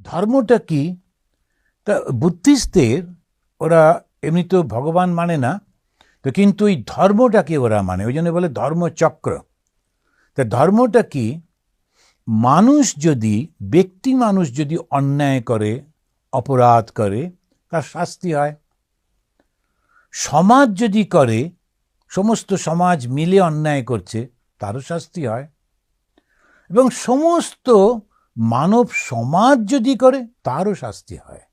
ধর্মটা কি? তা বুদ্ধিস্টদের, ওরা এমনি তো ভগবান মানে না, তো কিন্তু এই ধর্মটাকে ওরা মানে, ওই জন্য বলে ধর্মচক্র। তা ধর্মটা কি? ব্যক্তি মানুষ যদি অন্যায় করে, অপরাধ করে, তার শাস্তি হয়। সমাজ যদি করে, সমস্ত সমাজ মিলে অন্যায় করছে, তারও শাস্তি হয়। এবং সমস্ত মানব সমাজ যদি করে, তারও শাস্তি হয়।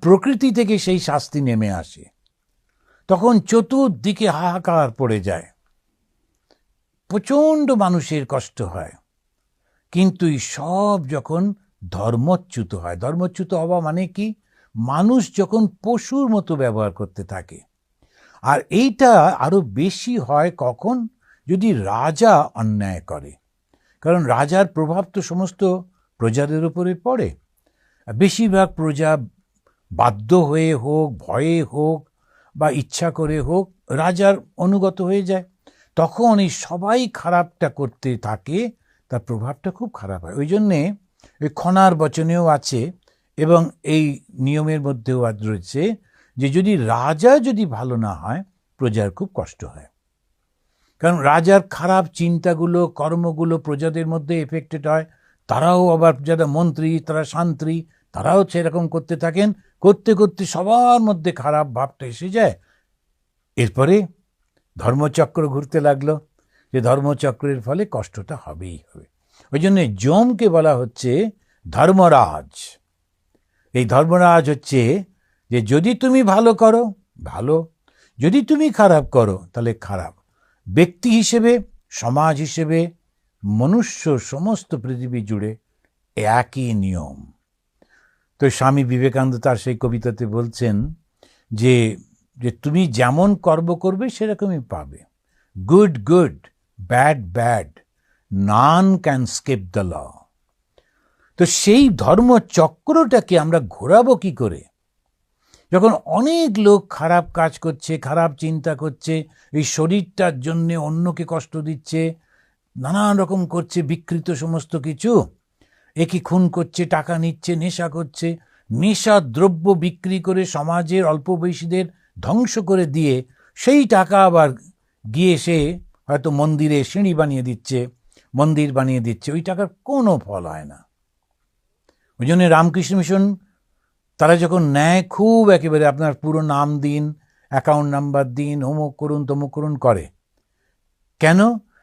প্রকৃতি থেকে সেই শাস্তি নেমে আসে। তখন চতুর্দিকে হাহাকার পড়ে যায়, প্রচণ্ড মানুষের কষ্ট হয়। কিন্তু এই সব যখন ধর্মচ্যুত হয়, ধর্মচ্যুত হওয়া মানে কি? মানুষ যখন পশুর মতো ব্যবহার করতে থাকে। আর এইটা আরো বেশি হয় কখন? যদি রাজা অন্যায় করে। কারণ রাজার প্রভাব তো সমস্ত প্রজাদের উপরে পড়ে। বেশিরভাগ প্রজা বাধ্য হয়ে হোক, ভয়ে হোক বা ইচ্ছা করে হোক, রাজার অনুগত হয়ে যায়। তখন এই সবাই খারাপটা করতে থাকে, তার প্রভাবটা খুব খারাপ হয়। ওই জন্যে ওই খনার বচনেও আছে এবং এই নিয়মের মধ্যেও রয়েছে যে যদি রাজা যদি ভালো না হয়, প্রজার খুব কষ্ট হয়। কারণ রাজার খারাপ চিন্তাগুলো, কর্মগুলো প্রজাদের মধ্যে এফেক্টেড হয়। তারাও আবার যারা মন্ত্রী, তারা শান্ত্রী, তারাও সেরকম করতে থাকেন। করতে করতে সবার মধ্যে খারাপ ভাবটা এসে যায়। এরপরে ধর্মচক্র ঘুরতে লাগলো, যে ধর্মচক্রের ফলে কষ্টটা হবেই হবে। ওই জন্য যমকে বলা হচ্ছে ধর্মরাজ। এই ধর্মরাজ হচ্ছে যে যদি তুমি ভালো করো, ভালো; যদি তুমি খারাপ করো, তাহলে খারাপ। ব্যক্তি হিসেবে, সমাজ হিসেবে, মনুষ্য সমস্ত পৃথিবী জুড়ে একই নিয়ম। তো স্বামী বিবেকানন্দ তার সেই কবিতাতে বলছেন যে যে তুমি যেমন কর্ম করবে সেরকমই পাবে। Good good, bad bad, none can skip the law. তো সেই ধর্মচক্রটাকে আমরা ঘোরাবো কি করে? যখন অনেক লোক খারাপ কাজ করছে, খারাপ চিন্তা করছে, এই শরীরটার জন্যে অন্যকে কষ্ট দিচ্ছে, নানান রকম করছে বিকৃত সমস্ত কিছু, একই খুন করছে, টাকা নিচ্ছে, নেশা করছে, নেশা দ্রব্য বিক্রি করে সমাজের অল্প বয়সীদের ধ্বংস করে দিয়ে সেই টাকা আবার গিয়ে সে হয়তো মন্দিরে সিঁড়ি বানিয়ে দিচ্ছে, মন্দির বানিয়ে দিচ্ছে, ওই টাকার কোনো ফল হয় না। ওই জন্য রামকৃষ্ণ মিশন তারা যখন নেয়, খুব একেবারে আপনার পুরো নাম দিন, অ্যাকাউন্ট নাম্বার দিন, অমুক করুন তমুক করুন করে। কেন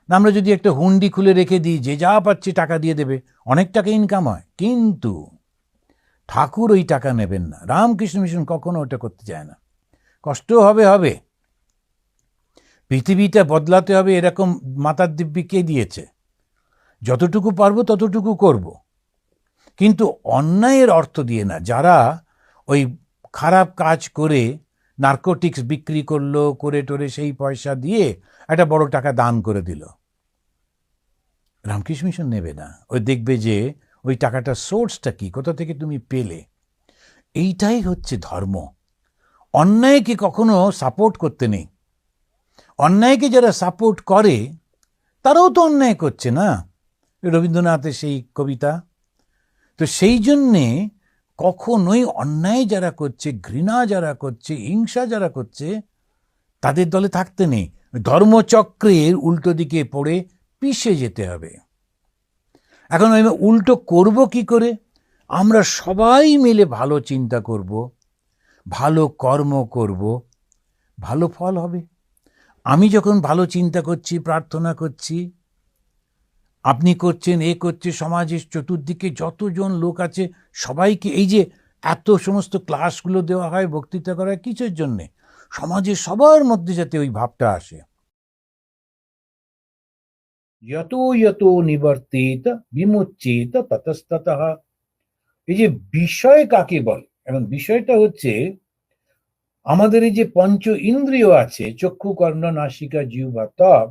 না, আমরা যদি একটা হুন্ডি খুলে রেখে দিই, যে যা পাচ্ছে টাকা দিয়ে দেবে, অনেক টাকা ইনকাম হয়। কিন্তু ঠাকুর ওই টাকা নেবেন না, রামকৃষ্ণ মিশন কখনো ওটা করতে চায় না। কষ্ট হবে, হবে, পৃথিবীটা বদলাতে হবে, এরকম মাতার দিব্যি কে দিয়েছে? যতটুকু পারবো ততটুকু করব, কিন্তু অন্যায়ের অর্থ দিয়ে না। যারা ওই খারাপ কাজ করে নার্কোটিক্স বিক্রি করলো, করে টোরে সেই পয়সা দিয়ে একটা বড় টাকা দান করে দিল, রামকৃষ্ণ মিশন নেবে না। ওই দেখবে যে ওই টাকাটার সোর্সটা কি, কোথা থেকে তুমি পেলে। এইটাই হচ্ছে ধর্ম। অন্যায়কে কখনো সাপোর্ট করতে নেই। অন্যায়কে যারা সাপোর্ট করে, তারাও তো অন্যায় করছে না। রবীন্দ্রনাথের সেই কবিতা। তো সেই জন্যে কখনোই অন্যায় যারা করছে, ঘৃণা যারা করছে, হিংসা যারা করছে, তাদের দলে থাকতে নেই। ধর্মচক্রের উল্টো দিকে পড়ে পিষে যেতে হবে। এখন আমি উল্টো করব কি করে? আমরা সবাই মিলে ভালো চিন্তা করব, ভালো কর্ম করব, ভালো ফল হবে। আমি যখন ভালো চিন্তা করছি, প্রার্থনা করছি, আপনি করছেন, এ করছে, সমাজের চতুর্দিকে যতজন লোক আছে সবাইকে, এই যে এত সমস্ত ক্লাসগুলো দেওয়া হয়, বক্তৃতা করা হয়, কিসের জন্যে? সমাজের সবার মধ্যে যাতে ওই ভাবটা আসে। যত যত নিবর্তিত বিমুচ্যেত ততস্ততঃ। এই যে বিষয় কাকে বলে, এবং বিষয়টা হচ্ছে আমাদের এই যে পঞ্চ ইন্দ্রিয় আছে, চক্ষু, কর্ণ, নাসিকা, জিহ্বা, ত্বক,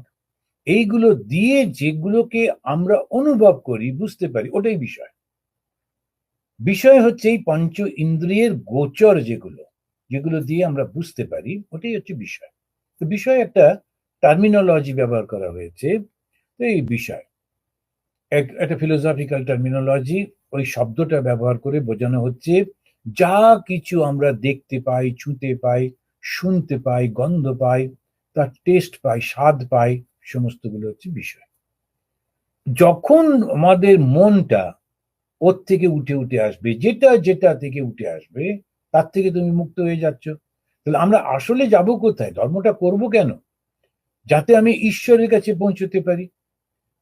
এইগুলো দিয়ে যেগুলোকে আমরা অনুভব করি, বুঝতে পারি, ওটাই বিষয়। বিষয় হচ্ছে এই পঞ্চ ইন্দ্রিয়ের গোচর, যেগুলো যেগুলো দিয়ে আমরা বুঝতে পারি, ওটাই হচ্ছে বিষয়। তো বিষয় একটা টার্মিনোলজি ব্যবহার করা হয়েছে। তো এই বিষয় একটা ফিলোসফিক্যাল টার্মিনোলজি, ওই শব্দটা ব্যবহার করে বোঝানো হচ্ছে যা কিছু আমরা দেখতে পাই, ছুঁতে পাই, শুনতে পাই, গন্ধ পাই, তার টেস্ট পাই, স্বাদ পাই, সমস্তগুলো হচ্ছে বিষয়। যখন আমাদের মনটা ওর থেকে উঠে উঠে আসবে, যেটা যেটা থেকে উঠে আসবে তার থেকে তুমি মুক্ত হয়ে যাচ্ছ। তাহলে আমরা আসলে যাব কোথায়? ধর্মটা করব কেন? যাতে আমি ঈশ্বরের কাছে পৌঁছতে পারি।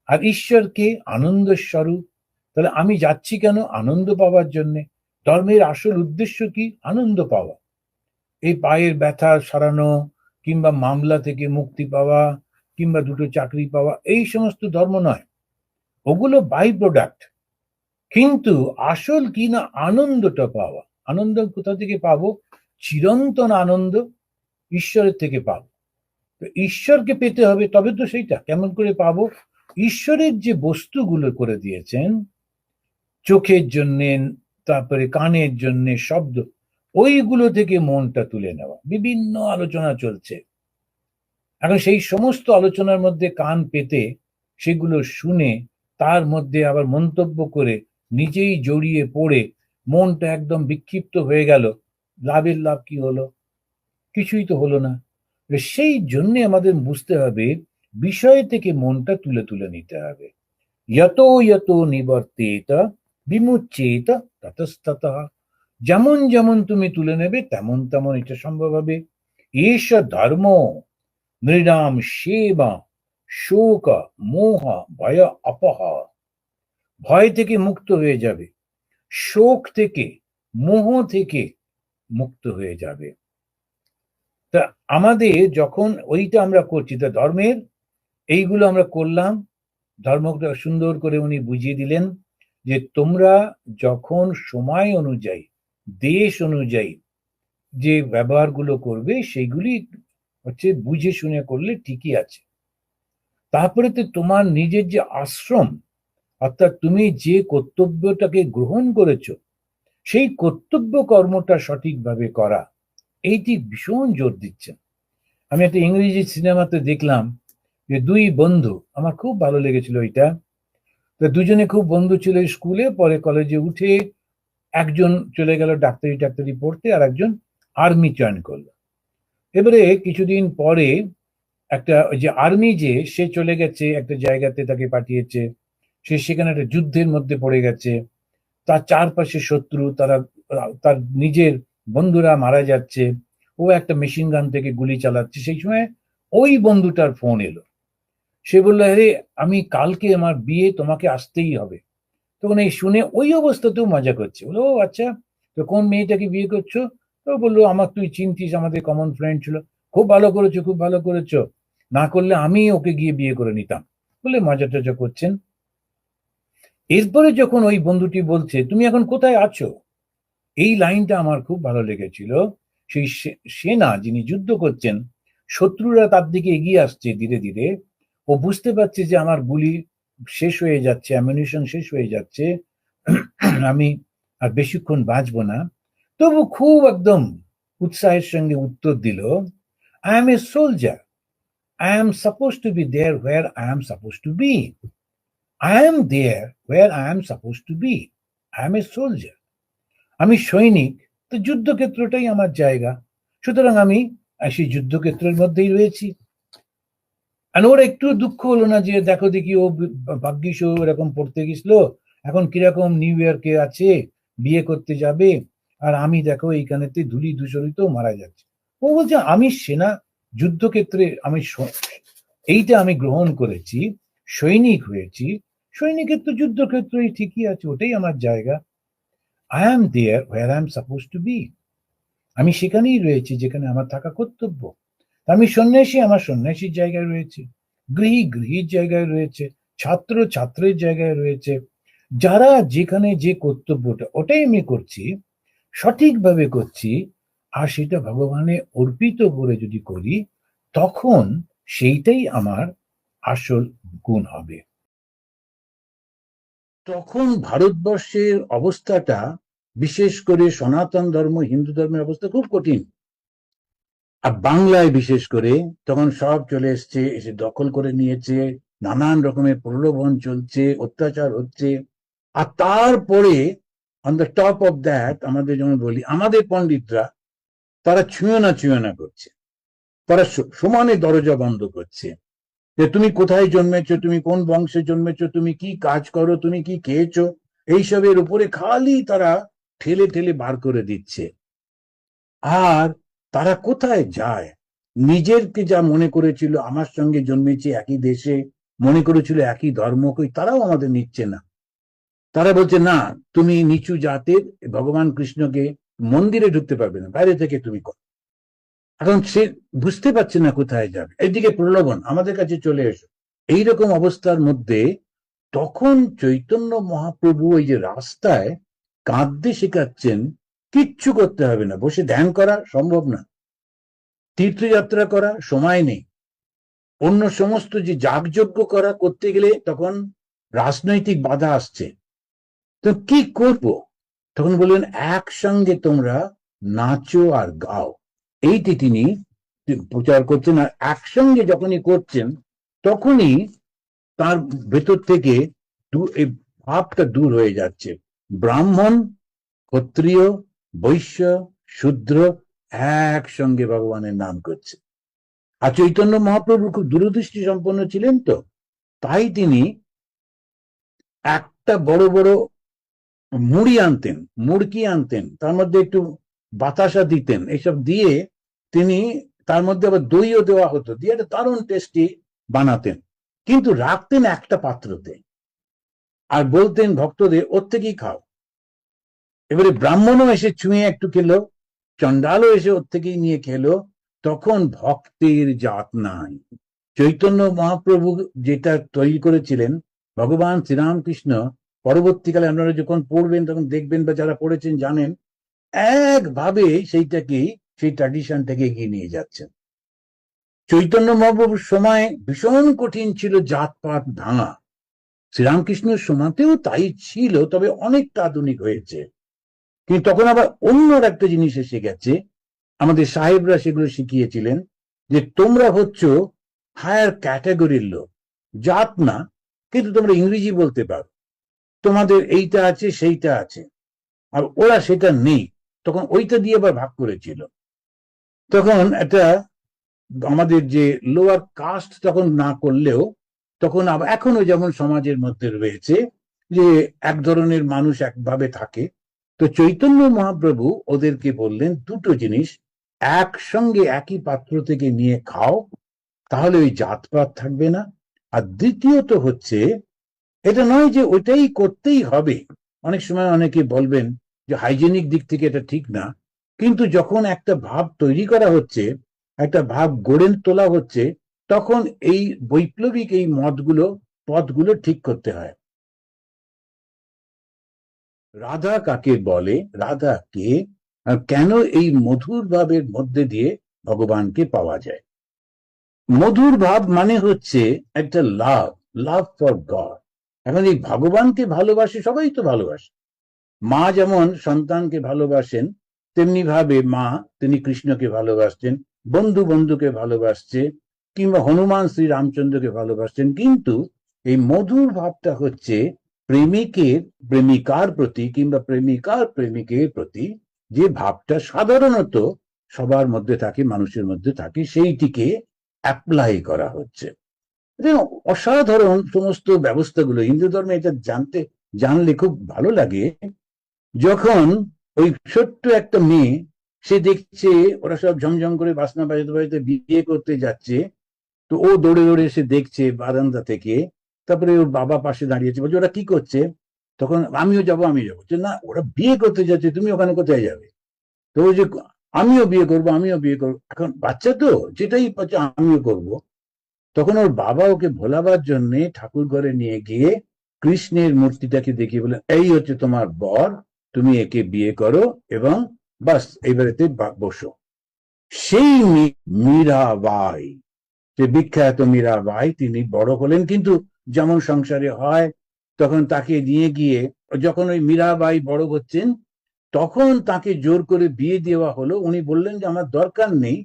আর ঈশ্বরকে আনন্দ স্বরূপ। তাহলে আমি যাচ্ছি কেন? আনন্দ পাওয়ার জন্যে। ধর্মের আসল উদ্দেশ্য কি? আনন্দ পাওয়া। এই পায়ের ব্যথা সারানো, কিংবা মামলা থেকে মুক্তি পাওয়া, কিংবা দুটো চাকরি পাওয়া, এই সমস্ত ধর্ম নয়। ওগুলো বাই প্রোডাক্ট। কিন্তু আসল কি না, আনন্দটা পাওয়া। আনন্দ কোথা থেকে পাবো? চিরন্তন আনন্দ ঈশ্বরের থেকে পাবো। তো ঈশ্বরকে পেতে হবে, তবে তো সেইটা কেমন করে পাবো? ঈশ্বরের যে বস্তুগুলো করে দিয়েছেন, চোখের জন্যে, তারপরে কানের জন্যে, শব্দ, ওইগুলো থেকে মনটা তুলে নেওয়া। বিভিন্ন আলোচনা চলছে এখন, সেই সমস্ত আলোচনার মধ্যে কান পেতে সেগুলো শুনে তার মধ্যে আবার মন্তব্য করে নিজেই জড়িয়ে পড়ে মনটা একদম বিক্ষিপ্ত হয়ে গেল। লাভের লাভ কি হলো? কিছুই তো হলো না। সেই জন্য আমাদের বুঝতে হবে, বিষয় থেকে মনটা তুলে তুলে নিতে হবে। যত যত নিবর্তেত বিমুচ্যেত ততস্ততঃ। যেমন যেমন তুমি তুলে নেবে তেমন তেমন এটা সম্ভব হবে। এষ ধর্ম নৃণাম সেবা শোক মোহ ভয় অপহ। ভয় থেকে মুক্ত হয়ে যাবে, শোক থেকে, মোহ থেকে মুক্ত হয়ে যাবে। তা আমাদের যখন ওইটা আমরা করছি, তা ধর্মের এইগুলো আমরা করলাম, ধর্মটা সুন্দর করে উনি বুঝিয়ে দিলেন যে তোমরা যখন সময় অনুযায়ী, দেশ অনুযায়ী যে ব্যবহারগুলো করবে সেইগুলি হচ্ছে বুঝে শুনে করলে ঠিকই আছে। তারপরে তো তোমার নিজের যে আশ্রম, অর্থাৎ তুমি যে কর্তব্যটাকে গ্রহণ করেছো, সেই কর্তব্য কর্মটা সঠিকভাবে করা, এইটি ভীষণ জোর দিচ্ছেন। আমি একটা ইংরেজি সিনেমাতে দেখলাম যে দুই বন্ধু, আমার খুব ভালো লেগেছিল এটা। তো দুজনে খুব বন্ধু ছিল স্কুলে, পরে কলেজে উঠে একজন চলে গেল ডাক্তারি টাক্তারি পড়তে, আর একজন আর্মি জয়েন করলো। এবারে কিছুদিন পরে একটা ওই যে আর্মি, যে সে চলে গেছে একটা জায়গাতে, তাকে পাঠিয়েছে, সে সেখানে একটা যুদ্ধের মধ্যে পড়ে গেছে, তার চারপাশে শত্রু, তারা, তার নিজের বন্ধুরা মারা যাচ্ছে, ও একটা মেশিন গান থেকে গুলি চালাচ্ছে। সেই সময় ওই বন্ধুটার ফোন এলো। সে বললো, আরে আমি কালকে আমার বিয়ে, তোমাকে আসতেই হবে। তখন এই শুনে ওই অবস্থাতেও মজা করছে, বলো ও আচ্ছা, তো কোন মেয়েটাকে বিয়ে করছো? তো বললো, আমার, তুই চিনতিস, আমাদের কমন ফ্রেন্ড ছিল। খুব ভালো করেছো, খুব ভালো করেছো, না করলে আমি ওকে গিয়ে বিয়ে করে নিতাম, বলে মজা টজা করছেন। এরপরে যখন ওই বন্ধুটি বলছে, তুমি এখন কোথায় আছো, এই লাইনটা আমার খুব ভালো লেগেছিল। সেই সেনা যিনি যুদ্ধ করছেন, শত্রুরা তার দিকে এগিয়ে আসছে ধীরে ধীরে, ও বুঝতে পারছে যে আমার গুলি শেষ হয়ে যাচ্ছে, অ্যামিউনিশন শেষ হয়ে যাচ্ছে, আমি আর বেশিক্ষণ বাঁচবো না। তবু খুব একদম উৎসাহের সঙ্গে উত্তর দিল, I am a soldier, I am suppose to be there where I am suppose to be, I am there where I am suppose to be, I am a soldier. আমি সৈনিক, তো যুদ্ধক্ষেত্রটাই আমার জায়গা, সুতরাং আমি সেই যুদ্ধক্ষেত্রের মধ্যেই রয়েছি। আর ওর একটু দুঃখ হলো না যে দেখো দেখি, ও ভাগ্যিস ও এরকম পড়তে গেছিল, এখন কিরকম নিউ ইয়র্কে আছে, বিয়ে করতে যাবে, আর আমি দেখো এইখানেতে ধুলি ধূসরিত মারা যাচ্ছে। ও বলছে, আমি সেনা যুদ্ধক্ষেত্রে, আমি এইটা আমি গ্রহণ করেছি, সৈনিক হয়েছি, সৈনিকের তো যুদ্ধক্ষেত্রই ঠিকই আছে, ওটাই আমার জায়গা। I am there where I am suppose to be, আমি সেখানেই রয়েছি যেখানে আমার থাকা কর্তব্য। আমি সন্ন্যাসী, আমার সন্ন্যাসীর জায়গায় রয়েছে, গৃহী গৃহীর জায়গায় রয়েছে, ছাত্র ছাত্রের জায়গায় রয়েছে। যারা যেখানে যে কর্তব্যটা, ওটাই আমি করছি, সঠিকভাবে করছি, আর সেটা ভগবানে অর্পিত করে যদি করি, তখন সেইটাই আমার আসল গুণ হবে। তখন ভারতবর্ষের অবস্থাটা, বিশেষ করে সনাতন ধর্ম, হিন্দু ধর্মের অবস্থা খুব কঠিন। আর বাংলায় বিশেষ করে তখন সব চলে এসছে, এসে দখল করে নিয়েছে, নানান রকমের প্রলোভন চলছে, অত্যাচার হচ্ছে। আর তারপরে on the top of that আমাদের যেমন বলি, আমাদের পণ্ডিতরা তারা ছুঁয়ো না করছে, তারা সমানে দরজা বন্ধ করছে যে তুমি কোথায় জন্মেছো, তুমি কোন বংশে জন্মেছো, তুমি কি কাজ করো, তুমি কি খেয়েছো, এইসবের উপরে খালি তারা ঠেলে ঠেলে বার করে দিচ্ছে। আর তারা কোথায় যায়? নিজেরকে যা মনে করেছিল আমার সঙ্গে জন্মেছে একই দেশে, মনে করেছিল একই ধর্ম, কই তারাও আমাদের নিচ্ছে না। তারা বলছে না, তুমি নিচু জাতের, ভগবান কৃষ্ণকে মন্দিরে ঢুকতে পারবে না, বাইরে থেকে তুমি করো। এখন সে বুঝতে পারছে না কোথায় যাবে, এইদিকে প্রলোভন, আমাদের কাছে চলে এসো। এইরকম অবস্থার মধ্যে তখন চৈতন্য মহাপ্রভু ওই যে রাস্তায় কাঁদতে শেখাচ্ছেন, কিচ্ছু করতে হবে না, বসে ধ্যান করা সম্ভব না, তীর্থযাত্রা করা সময় নেই, অন্য সমস্ত যে যাগযজ্ঞ করা করতে গেলে তখন রাজনৈতিক বাধা আসছে, তো কি করব? তখন বললেন একসঙ্গে তোমরা নাচো আর গাও। এইটি তিনি প্রচার করছেন। আর একসঙ্গে যখনই করছেন তখনই তার ভেতর থেকে এই ভাবটা দূর হয়ে যাচ্ছে। ব্রাহ্মণ, ক্ষত্রিয়, বৈশ্য, শূদ্র একসঙ্গে ভগবানের নাম করছে। আর চৈতন্য মহাপ্রভু খুব দূরদৃষ্টি সম্পন্ন ছিলেন, তো তাই তিনি একটা বড় বড় মুড়ি আনতেন, মুড়কি আনতেন, তার মধ্যে একটু বাতাসা দিতেন, এসব দিয়ে তিনি, তার মধ্যে আবার দইও দেওয়া হতো, দিয়ে একটা দারুণ টেস্টি বানাতেন, কিন্তু রাখতেন একটা পাত্রতে আর বলতেন ভক্তদের ওর থেকেই খাও। এবারে ব্রাহ্মণও এসে ছুঁয়ে একটু খেলো, চণ্ডালও এসে ওর থেকেই নিয়ে খেলো, তখন ভক্তের জাত নাই। চৈতন্য মহাপ্রভু যেটা তৈরি করেছিলেন, ভগবান শ্রীরামকৃষ্ণ পরবর্তীকালে আপনারা যখন পড়বেন তখন দেখবেন, বা যারা পড়েছেন জানেন, একভাবে সেইটাকে, সেই ট্র্যাডিশনটাকে এগিয়ে নিয়ে যাচ্ছেন। চৈতন্য মহাপ্রভুর সময় ভীষণ কঠিন ছিল জাতপাত ভাঙা, শ্রীরামকৃষ্ণের সময়তেও তাই ছিল, তবে অনেকটা আধুনিক হয়েছে। কিন্তু তখন আবার অন্য একটা জিনিস এসে গেছে, আমাদের সাহেবরা সেগুলো শিখিয়েছিলেন, যে তোমরা হচ্ছ হায়ার ক্যাটাগরির লোক, জাত না, কিন্তু তোমরা ইংরেজি বলতে পারো, তোমাদের এইটা আছে সেইটা আছে, আর ওরা সেটা নেই। তখন ওইটা দিয়ে আবার ভাগ করেছিল। তখন একটা আমাদের যে লোয়ার কাস্ট তখন না করলেও, তখন আবার এখনো যেমন সমাজের মধ্যে রয়েছে যে এক ধরনের মানুষ একভাবে থাকে, তো চৈতন্য মহাপ্রভু ওদেরকে বললেন দুটো জিনিস, একসঙ্গে একই পাত্র থেকে নিয়ে খাও, তাহলে ওই জাতপাত থাকবে না। আর দ্বিতীয়ত হচ্ছে, এটা নয় যে ওইটাই করতেই হবে। অনেক সময় অনেকে বলবেন যে হাইজেনিক দিক থেকে এটা ঠিক না, কিন্তু যখন একটা ভাব তৈরি করা হচ্ছে, একটা ভাব গড়ে তোলা হচ্ছে, তখন এই বৈপ্লবিক এই মতগুলো, পথগুলো ঠিক করতে হয়। রাধা কাকে বলে, রাধা কে, আর কেন এই মধুর ভাবের মধ্যে দিয়ে ভগবানকে পাওয়া যায়? মধুর ভাব মানে হচ্ছে একটা লাভ, লাভ ফর গড। এখন এই ভগবানকে ভালোবাসে, সবাই তো ভালোবাসে। মা যেমন সন্তানকে ভালোবাসেন, তেমনি ভাবে মা তিনি কৃষ্ণকে ভালোবাসছেন, বন্ধু বন্ধুকে ভালোবাসছে, কিংবা হনুমান শ্রী রামচন্দ্রকে ভালোবাসছেন। কিন্তু এই মধুর ভাবটা হচ্ছে প্রেমিকের প্রেমিকার প্রতি, কিংবা প্রেমিকার প্রেমিকের প্রতি যে ভাবটা সাধারণত সবার মধ্যে থাকে, মানুষের মধ্যে থাকে, সেইটিকে অ্যাপ্লাই করা হচ্ছে। অসাধারণ সমস্ত ব্যবস্থাগুলো হিন্দু ধর্মে, এটা জানলে খুব ভালো লাগে। যখন ওই ছোট্ট একটা মেয়ে, সে দেখছে ওরা সব ঝমঝম করে বাসনা বাজাতে বাজাতে বিয়ে করতে যাচ্ছে, তো ও দৌড়ে দৌড়ে এসে দেখছে বারান্দা থেকে, তারপরে ওর বাবা পাশে দাঁড়িয়েছে, বলছে ওরা কি করছে? তখন আমিও যাবো, আমি যাবো। না, ওরা বিয়ে করতে যাচ্ছে, তুমি ওখানে কোথায় যাবে? তো ওই যে আমিও বিয়ে করবো, আমিও বিয়ে করবো, এখন বাচ্চা তো যেটাই পাচ্ছে আমিও করবো। তখন ওর বাবা ওকে ভোলাবার জন্য ঠাকুর ঘরে নিয়ে গিয়ে কৃষ্ণের মূর্তিটাকে দেখিয়ে বলেন, এই হচ্ছে তোমার বর, তুমি একে বিয়ে করো এবং বাস এই বাড়িতে বসো। সেই মীরাবাই, যে বিখ্যাত মীরাবাই, তিনি বড় হলেন, কিন্তু যেমন সংসারে হয়, তখন তাকে নিয়ে গিয়ে, যখন ওই মীরাবাই বড় হচ্ছেন, তখন তাকে জোর করে বিয়ে দেওয়া হলো। উনি বললেন যে আমার দরকার নেই,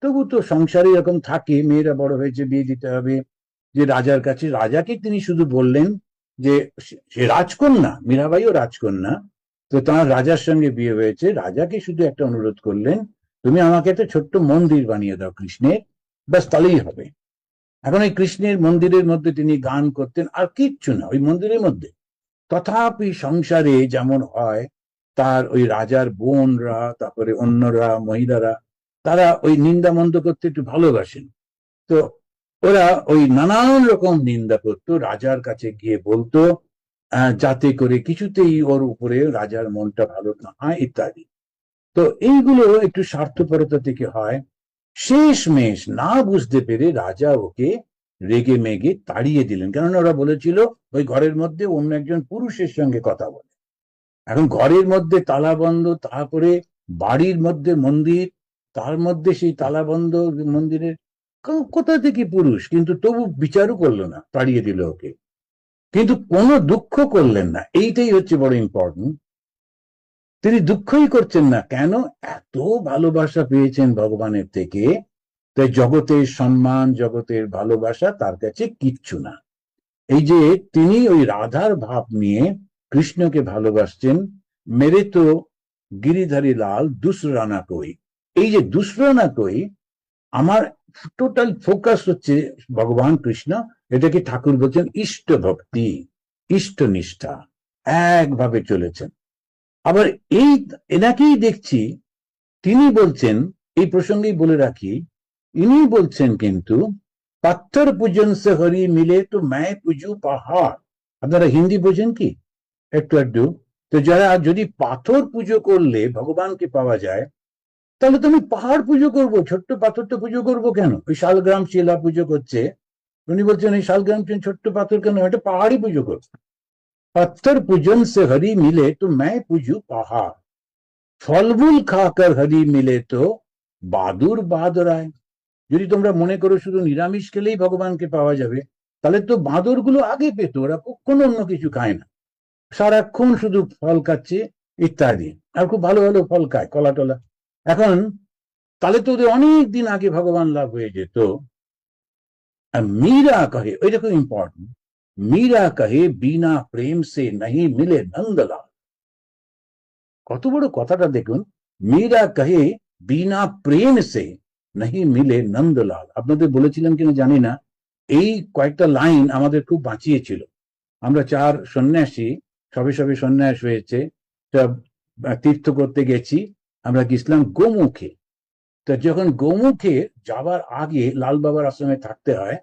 তবু তো সংসারে এরকম থাকে, মেয়েরা বড় হয়েছে বিয়ে দিতে হবে। যে রাজার কাছে, রাজাকে তিনি শুধু বললেন যে সে রাজকন্যা, মীরাবাইও রাজকন্যা, তো তার রাজার সঙ্গে বিয়ে হয়েছে। রাজাকে শুধু একটা অনুরোধ করলেন, তুমি আমাকে একটা ছোট্ট মন্দির বানিয়ে দাও কৃষ্ণের, ব্যাস তাহলেই হবে। এখন ওই কৃষ্ণের মন্দিরের মধ্যে তিনি গান করতেন, আর কিচ্ছু না ওই মন্দিরের মধ্যে। তথাপি সংসারে যেমন হয়, তার ওই রাজার বোনরা, তারপরে অন্যরা, মহিলারা, তারা ওই নিন্দা মন্দ করতে একটু ভালোবাসেন। তো ওরা ওই নানান রকম নিন্দা করতো, রাজার কাছে গিয়ে বলতো, যাতে করে কিছুতেই ওর উপরে রাজার মনটা ভালো না হয় ইত্যাদি। তো এইগুলো একটু স্বার্থপরতা থেকে হয়। শেষমেশ না বুঝতে পেরে রাজা ওকে রেগে মেগে তাড়িয়ে দিলেন, কেননা ওরা বলেছিল ওই ঘরের মধ্যে অন্য একজন পুরুষের সঙ্গে কথা বলে। এখন ঘরের মধ্যে তালা বন্ধ, তারপরে বাড়ির মধ্যে মন্দির, তার মধ্যে সেই তালা বন্ধ মন্দিরের, কোথা থেকে পুরুষ? কিন্তু তবু বিচারও করলো না, তাড়িয়ে দিল ওকে। কিন্তু কোনো দুঃখ করলেন না, এইটাই হচ্ছে বড় ইম্পর্টেন্ট। তিনি দুঃখই করছেন না, কেন? এত ভালোবাসা পেয়েছেন ভগবানের থেকে, তাই জগতের সম্মান, জগতের ভালোবাসা তার কাছে কিচ্ছু না। এই যে তিনি ওই রাধার ভাব নিয়ে কৃষ্ণকে ভালোবাসছেন, মেরে তো গিরিধারী লাল দুসরা না কই। এই যে দুসরা না কই, আমার টোটাল ফোকাস হচ্ছে ভগবান কৃষ্ণ। এটাকে ঠাকুর বলছেন ইষ্ট ভক্তি, ইষ্ট নিষ্ঠা, একভাবে চলেছেন। আবার এই এনাকেই দেখছি, তিনি বলছেন, এই প্রসঙ্গেই বলে রাখি, ইনি বলছেন কিন্তু পাথর পূজন সে হরি মিলে তো मैं পুজো পাহাড়। আপনারা হিন্দি বোঝেন কি একটু একটু? তো যারা যদি পাথর পুজো করলে ভগবানকে পাওয়া যায়, তাহলে তুমি পাহাড় পুজো করবো, ছোট্ট পাথরটা পুজো করবো কেন? ওই শালগ্রাম শিলা পুজো করছে, উনি বলছেন এই শালগ্রাম ছোট্ট পাথর কেন, এটা পাহাড়ই পুজো করছে। পাথর পূজন সে হরি মিলে তো मैं পুজো পাহাড়, ফলমূল খাকর হরি মিলে তো বাদুর বাদরায়। যদি তোমরা মনে করো শুধু নিরামিষ খেলেই ভগবানকে পাওয়া যাবে, তাহলে তো বাঁদর গুলো আগে পেত, ওরা কখনো অন্য কিছু খায় না, সারাক্ষণ শুধু ফল খাচ্ছে ইত্যাদি, আর খুব ভালো ভালো ফল খায়, কলা টলা। এখন তাহলে তো ওদের অনেক দিন আগে ভগবান লাভ হয়ে যেত। আর মীরা কহে, ওইটা খুব ইম্পর্টেন্ট, মীরা কহে বিনা প্রেম সে নাহি মিলে নন্দলাল। কত বড় কথাটা দেখুন, মীরা কহে বিনা প্রেম সে নাহি মিলে নন্দলাল। আপনাদের বলেছিলেন কিনা জানি না, এই কয়েকটা লাইন আমাদের খুব বাঁচিয়েছিল। আমরা 4 সন্ন্যাসী, সবে সবে সন্ন্যাস হয়েছে, তীর্থ করতে গেছি, আমরা গেছিলাম গোমুখে। তো যখন গোমুখে যাবার আগে লাল বাবার আশ্রমে থাকতে হয়,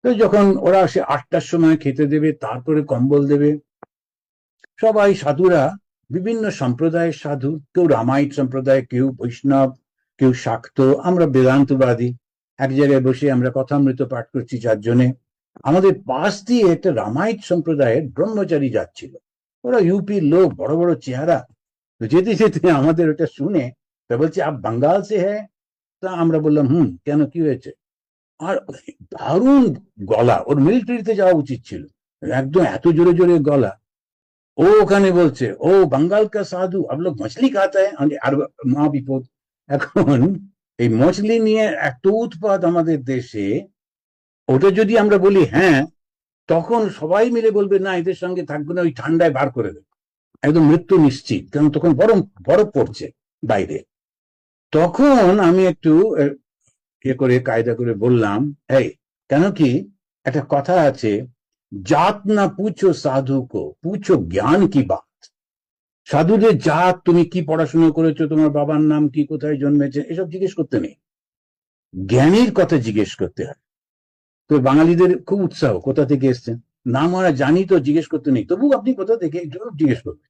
তো যখন ওরা সে 8টার সময় খেতে দেবে, তারপরে কম্বল দেবে, সবাই সাধুরা, বিভিন্ন সম্প্রদায়ের সাধু, কেউ রামায়িক সম্প্রদায়, কেউ বৈষ্ণব, কেউ শাক্ত, আমরা বেদান্তবাদী, এক জায়গায় বসে আমরা কথামৃত পাঠ করছি 4 জনে। আমাদের পাশ দিয়ে একটা রামায়িক সম্প্রদায়ের ব্রহ্মচারী যাচ্ছিল, ওরা ইউপির লোক, বড় বড় চেহারা। তো যেতে যেতে আমাদের ওটা শুনে তা বলছে আপ বাঙ্গাল সে হ্যাঁ। তা আমরা বললাম কেন, কি হয়েছে? আর দারুণ গলা, ওর মিলিটারিতে যাওয়া উচিত ছিল, একদম এত জোরে জোরে গলা। ও ওখানে বলছে ও বাঙ্গাল কা সাধু, আপ লোক মছলি খাতে হ্যাঁ, আর মহাবিপদ। এখন এই মছলি নিয়ে এত উৎপাত আমাদের দেশে, ওটা যদি আমরা বলি হ্যাঁ, তখন সবাই মিলে বলবে না এদের সঙ্গে থাকবে না, ওই ঠান্ডায় বার করে দেবে, একদম মৃত্যু নিশ্চিত, কারণ তখন বরফ পড়ছে বাইরে। তখন আমি একটু করে কায়দা করে বললাম, এই কেন কি একটা কথা আছে, জাত না পুছো সাধু কো, পুছো জ্ঞান কি বাত। সাধুদের জাত, তুমি কি পড়াশোনা করেছো, তোমার বাবার নাম কি, কোথায় জন্মেছে, এসব জিজ্ঞেস করতে নেই, জ্ঞানীর কথা জিজ্ঞেস করতে হয়। তো বাঙালিদের খুব উৎসাহ, কোথা থেকে এসছেন, নাম আমরা জানি তো, জিজ্ঞেস করতে নেই, তবু আপনি কোথা থেকে জিজ্ঞেস করবেন,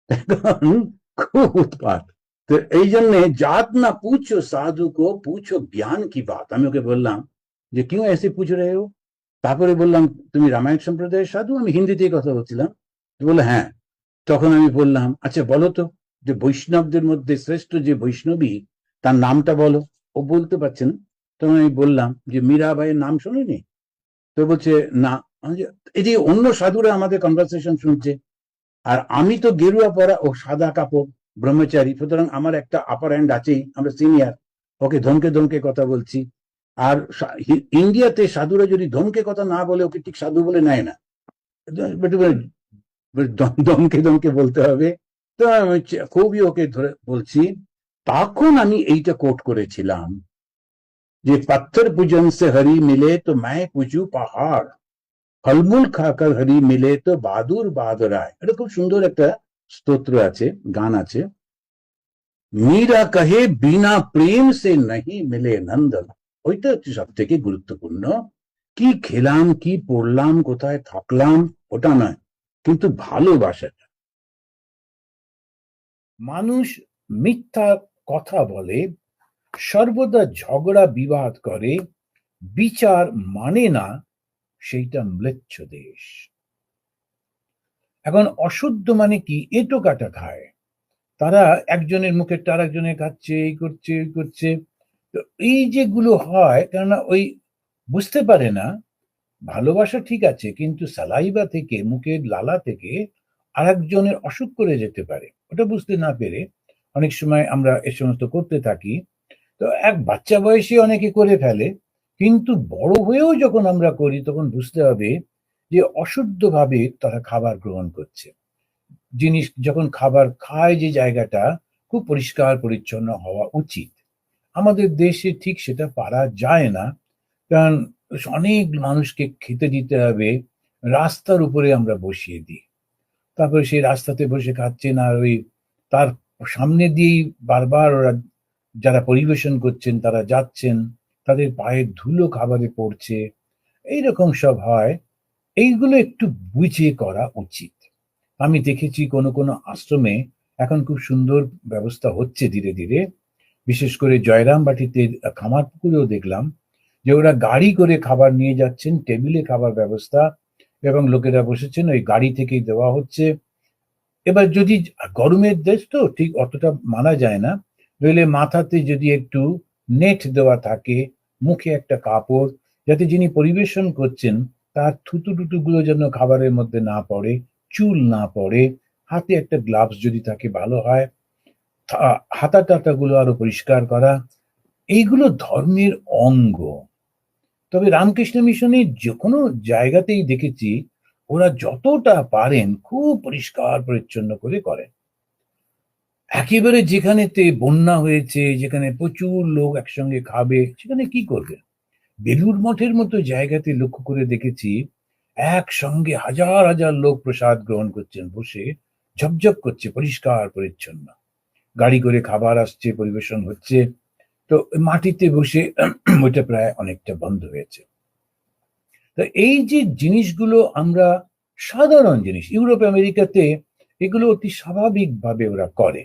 এখন খুব উৎপাত। তো এই জন্য জাত না পুছো সাধু কো, পুছো জ্ঞান কি বাত। আমি ওকে বললাম যে কিউ এসে পুছ রে হো। তারপরে বললাম তুমি রামায়ণ সম্প্রদায়ের সাধু? আমি হিন্দিতেই কথা বলছিলাম। বলে হ্যাঁ। তখন আমি বললাম আচ্ছা বলো তো, যে বৈষ্ণবদের মধ্যে শ্রেষ্ঠ যে বৈষ্ণবী, তার নামটা বলো। ও বলতে পারছে না। তখন আমি বললাম যে মীরাবাইয়ের নাম শোনেনি? তো বলছে না। এই যে অন্য সাধুরা আমাদের কনভারসেশন শুনছে, আর আমি তো গেরুয়া পরা ও সাদা কাপড়, ব্রহ্মচারী, সুতরাং আমার একটা আপার হ্যান্ড আছেই, আমরা সিনিয়র, ওকে ধমকে ধমকে কথা বলছি। আর ইন্ডিয়াতে সাধুরা যদি ধমকে কথা না বলে ওকে ঠিক সাধু বলে নেয় না, একটু দমকে দমকে বলতে হবে। তো আমি খুবই ওকে ধরে বলছি, তখন আমি এইটা কোট করেছিলাম যে পাথর পূজন সে হরি মিলে তো मैं पूजू পাহাড়, ফলমূল খাকার হরি মিলে তো বাদুর বাদরায়। এটা খুব সুন্দর একটা স্তোত্র আছে, গান আছে। মীরা কহে বিনা প্রেম সে নাহি মিলে নন্দন। ওইটা হচ্ছে সব থেকে গুরুত্বপূর্ণ। কি খেলাম, কি পড়লাম, কোথায় থাকলাম, ওটা নয়, কিন্তু ভালোবাসাটা। মানুষ মিথ্যা কথা বলে, সর্বদা ঝগড়া বিবাদ করে, বিচার মানে না, সেইটা ম্লেচ্ছ দেশ। এখন অশুদ্ধ মানে কি? এঁটো কাটা খায়। তারা একজনের মুখেরটা আর একজনের খাচ্ছে, এই করছে ওই করছে। তো এই যেগুলো হয়, কেননা ওই বুঝতে পারে না ভালোবাসা ঠিক আছে, কিন্তু সালাইবা থেকে, মুখের লালা থেকে আরেকজনের অসুখ করে যেতে পারে। ওটা বুঝতে না পেরে অনেক সময় আমরা এ সমস্ত করতে থাকি। তো এক বাচ্চা বয়সে অনেকে করে ফেলে, কিন্তু বড় হয়েও যখন আমরা করি তখন বুঝতে হবে যে অশুদ্ধভাবে তারা খাবার গ্রহণ করছে। জিনিস যখন খাবার খায়, যে জায়গাটা খুব পরিষ্কার পরিচ্ছন্ন হওয়া উচিত, আমাদের দেশে ঠিক সেটা পারা যায় না। কারণ অনেক মানুষকে খেতে দিতে হবে, রাস্তার উপরে আমরা বসিয়ে দিই। তারপরে সেই রাস্তাতে বসে খাচ্ছেন, আর ওই তার সামনে দিয়েই বারবার ওরা, যারা পরিবেশন করছেন তারা যাচ্ছেন, তাদের পায়ের ধুলো খাবারে পড়ছে, এইরকম সব হয়। এইগুলো একটু বুঝে করা উচিত। আমি দেখেছি কোনো কোনো আশ্রমে এখন খুব সুন্দর ব্যবস্থা হচ্ছে ধীরে ধীরে। বিশেষ করে জয়রামবাটিতে খামারপুকুরেও দেখলাম যে ওরা গাড়ি করে খাবার নিয়ে যাচ্ছেন, টেবিলে খাবার ব্যবস্থা, এবং লোকেরা বসেছেন, ওই গাড়ি থেকেই দেওয়া হচ্ছে। এবার যদি, গরমের দেশ তো ঠিক অতটা মানা যায় না, নইলে মাথাতে যদি একটু নেট দেওয়া থাকে, মুখে একটা কাপড়, যাতে যিনি পরিবেশন করছেন তার থুতু টুতু গুলো যেন খাবারের মধ্যে না পড়ে, চুল না পড়ে। হাতে একটা গ্লাভস যদি থাকে ভালো হয়। হাতা টাতা গুলো আরো পরিষ্কার করা, এইগুলো ধর্মের অঙ্গ। তবে রামকৃষ্ণ মিশনের যে কোনো জায়গাতেই দেখেছি ওরা যতটা পারেন খুব পরিষ্কার পরিচ্ছন্ন করে করেন। একেবারে যেখানেতে বন্যা হয়েছে, যেখানে প্রচুর লোক একসঙ্গে খাবে, সেখানে কি করবে? বেলুড় মঠের মতো জায়গাতে লক্ষ্য করে দেখেছি একসঙ্গে হাজার হাজার লোক প্রসাদ গ্রহণ করছেন, বসে ঝপঝপ করছে, পরিষ্কার পরিচ্ছন্ন। গাড়ি করে খাবার আসছে, পরিবেশন হচ্ছে। তো মাটিতে বসে ওইটা প্রায় অনেকটা বন্ধ হয়েছে। তো এই যে জিনিসগুলো আমরা, সাধারণ জিনিস, ইউরোপ আমেরিকাতে এগুলো অতি স্বাভাবিকভাবে ওরা করে,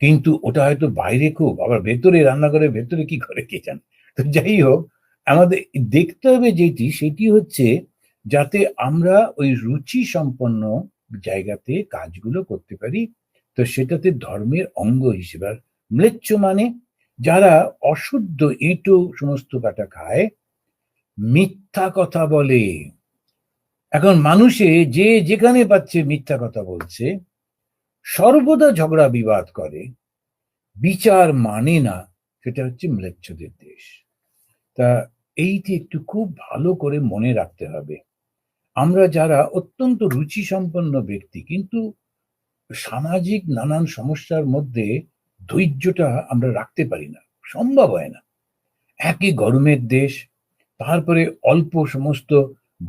কিন্তু ওটা হয়তো বাইরে খুব, আবার ভেতরে, রান্নাঘরের ভেতরে কি করে কে জানে। তো যাই হোক, আমাদের দেখতে হবে যেটি, সেটি হচ্ছে যাতে আমরা ওই রুচি সম্পন্ন জায়গাতে কাজগুলো করতে পারি। তো সেটাতে ধর্মের অঙ্গ হিসেবে। আর ম্লেচ্ছ মানে যারা অশুদ্ধ এঁটো সমস্ত কাটা খায়, মিথ্যা কথা বলে। এখন মানুষে যে যেখানে পাচ্ছে মিথ্যা কথা বলছে, সর্বদা ঝগড়া বিবাদ করে, বিচার মানে না, সেটা হচ্ছে ম্লেচ্ছদের দেশ। তা এইটি একটু খুব ভালো করে মনে রাখতে হবে। আমরা যারা অত্যন্ত রুচি সম্পন্ন ব্যক্তি, কিন্তু সামাজিক নানান সমস্যার মধ্যে ধৈর্যটা আমরা রাখতে পারি না, সম্ভব হয় না। একই গরমের দেশ, তারপরে অল্প সমস্ত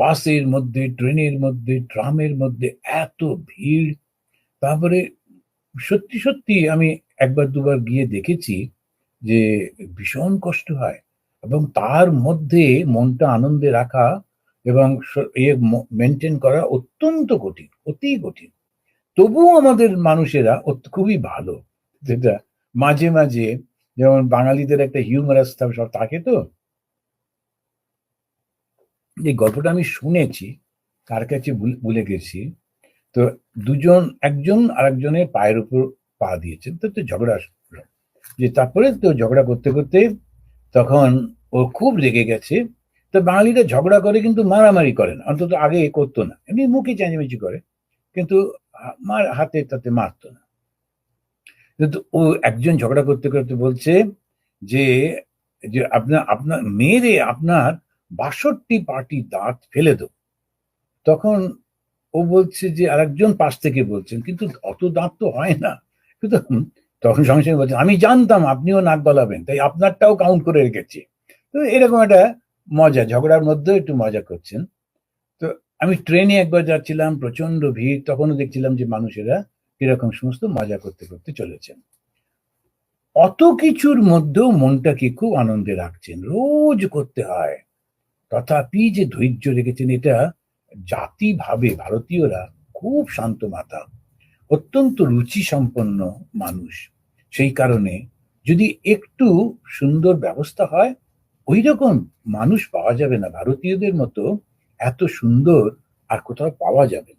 বাসের মধ্যে, ট্রেনের মধ্যে, ট্রামের মধ্যে এত ভিড়। তারপরে সত্যি সত্যি আমি একবার দুবার গিয়ে দেখেছি যে ভীষণ কষ্ট হয়, এবং তার মধ্যে মনটা আনন্দে রাখা এবং মেনটেন করা অত্যন্ত কঠিন, অতি কঠিন। তবুও আমাদের মানুষেরা খুবই ভালো। যেটা মাঝে মাঝে, যেমন বাঙালিদের একটা হিউমারাস সব থাকে, তো এই গল্পটা আমি শুনেছি, কার কাছে ভুলে গেছি। তো দুজন, একজন আরেকজনের পায়ের উপর পা দিয়েছেন, তো তো ঝগড়া শুরু। যে তারপরে তো ঝগড়া করতে করতে তখন ও খুব রেগে গেছে। তো বাঙালিরা ঝগড়া করে কিন্তু মারামারি করে না, অন্তত আগে করতো না, এমনি মুখে চেঁচামেচি করে, কিন্তু মার হাতে তাতে মারতো না। কিন্তু ও একজন ঝগড়া করতে করতে বলছে যে, যে আপনার আপনার মেয়েরে আপনার ৬২ পাটি দাঁত ফেলে দেবো। তখন ও বলছে যে, আরেকজন পাশ থেকে বলছেন, কিন্তু অত দাঁত তো হয় না। কিন্তু তখন সঙ্গে সঙ্গে বলছেন, আমি জানতাম আপনিও নাক গলাবেন, তাই আপনারটাও কাউন্ট করে রেখেছি। তো এরকম একটা মজা, ঝগড়ার মধ্যেও একটু মজা করছেন। তো আমি ট্রেনে একবার যাচ্ছিলাম, প্রচন্ড ভিড়, তখনও দেখছিলাম যে মানুষেরা এরকম সমস্ত মজা করতে করতে চলেছেন। অত কিছুর মধ্যেও মনটাকে খুব আনন্দে রাখছেন, রোজ করতে হয়, তথাপি যে ধৈর্য রেখেছেন, এটা জাতি ভাবে ভারতীয়রা খুব শান্ত মাথা, অত্যন্ত রুচি সম্পন্ন মানুষ। সেই কারণে যদি একটু সুন্দর ব্যবস্থা হয়, ওই রকম মানুষ পাওয়া যাবে না, ভারতীয়দের মতো এত সুন্দর আর কোথাও পাওয়া যাবে না।